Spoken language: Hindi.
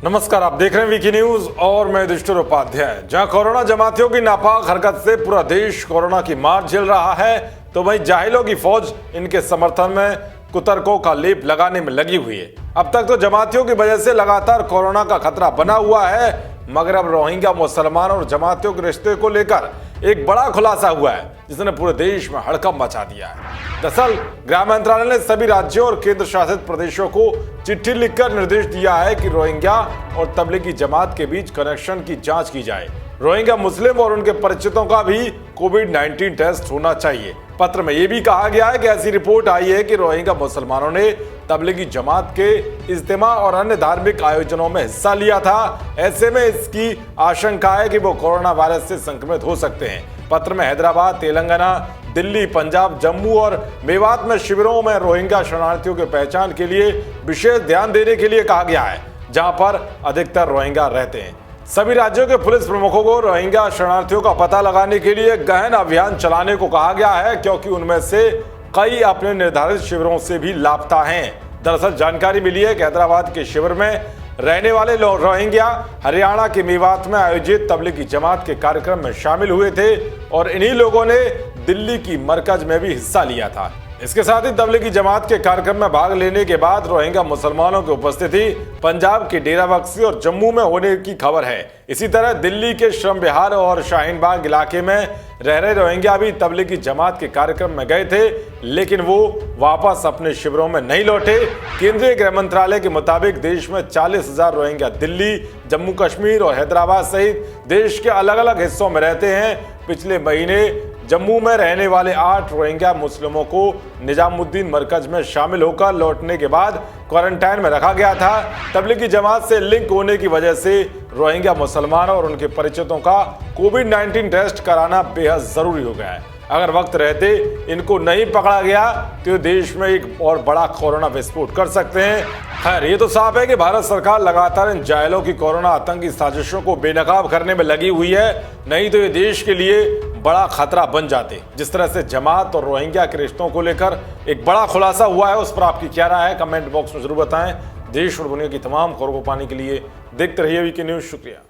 नमस्कार, आप देख रहे हैं वीकी न्यूज और मैं युधिष्ठिर उपाध्याय। जहां कोरोना जमातियों की नापाक हरकत से पूरा देश कोरोना की मार झेल रहा है, तो वहीं जाहिलों की फौज इनके समर्थन में कुतर्कों का लेप लगाने में लगी हुई है। अब तक तो जमातियों की वजह से लगातार कोरोना का खतरा बना हुआ है, मगर अब रोहिंग्या मुसलमान और जमातियों के रिश्ते को लेकर एक बड़ा खुलासा हुआ है, जिसने पूरे देश में हड़कंप मचा दिया है। दरअसल गृह मंत्रालय ने सभी राज्यों और केंद्र शासित प्रदेशों को चिट्ठी लिखकर निर्देश दिया है कि रोहिंग्या और तबलीगी जमात के बीच कनेक्शन की जांच की जाए। रोहिंग्या मुस्लिम और उनके परिचितों का भी कोविड-19 टेस्ट होना चाहिए। पत्र में यह भी कहा गया है कि ऐसी रिपोर्ट आई है कि रोहिंग्या मुसलमानों ने तबलीगी जमात के इज्तिमा और अन्य धार्मिक आयोजनों में हिस्सा लिया था। ऐसे में इसकी आशंका है कि वो कोरोना वायरस से संक्रमित हो सकते हैं। पत्र में हैदराबाद, तेलंगाना, दिल्ली, पंजाब, जम्मू और मेवात में शिविरों में रोहिंग्या शरणार्थियों की पहचान के लिए विशेष ध्यान देने के लिए कहा गया है, जहां पर अधिकतर रोहिंग्या रहते हैं। सभी राज्यों के पुलिस प्रमुखों को रोहिंग्या शरणार्थियों का पता लगाने के लिए गहन अभियान चलाने को कहा गया है, क्योंकि उनमें से कई अपने निर्धारित शिविरों से भी लापता हैं। दरअसल जानकारी मिली है कि हैदराबाद के शिविर में रहने वाले रोहिंग्या हरियाणा के मेवात में आयोजित तबलीगी जमात के कार्यक्रम में शामिल हुए थे और इन्हीं लोगों ने दिल्ली की मरकज में भी हिस्सा लिया था। इसके साथ ही तबलीगी जमात के कार्यक्रम में भाग लेने के बाद रोहिंग्या मुसलमानों की उपस्थिति पंजाब के डेरा बक्सी और जम्मू में होने की खबर है। इसी तरह दिल्ली के श्रम विहार और शाहीन बाग इलाके में रह रहे रोहिंग्या भी तबलीगी जमात के कार्यक्रम में गए थे, लेकिन वो वापस अपने शिविरों में नहीं लौटे। केंद्रीय गृह मंत्रालय के मुताबिक देश में 40,000 रोहिंग्या दिल्ली, जम्मू कश्मीर और हैदराबाद सहित देश के अलग अलग हिस्सों में रहते हैं। पिछले महीने जम्मू में रहने वाले 8 रोहिंग्या मुस्लिमों को निजामुद्दीन मरकज में शामिल होकर लौटने के बाद क्वारंटाइन में रखा गया था। तबलीगी जमात से लिंक होने की वजह से रोहिंग्या मुसलमानों और उनके परिचितों का कोविड-19 टेस्ट कराना बेहद जरूरी हो गया है। अगर वक्त रहते इनको नहीं पकड़ा गया तो देश में एक और बड़ा कोरोना विस्फोट कर सकते हैं। खैर, ये तो साफ है कि भारत सरकार लगातार इन जायलों की कोरोना आतंकी साजिशों को बेनकाब करने में लगी हुई है, नहीं तो ये देश के लिए बड़ा खतरा बन जाते। जिस तरह से जमात और रोहिंग्या के रिश्तों को लेकर एक बड़ा खुलासा हुआ है, उस पर आपकी क्या राय है, कमेंट बॉक्स में जरूर बताएं। देश और दुनिया की तमाम खबरों को पाने के लिए देखते रहिए वीके न्यूज। शुक्रिया।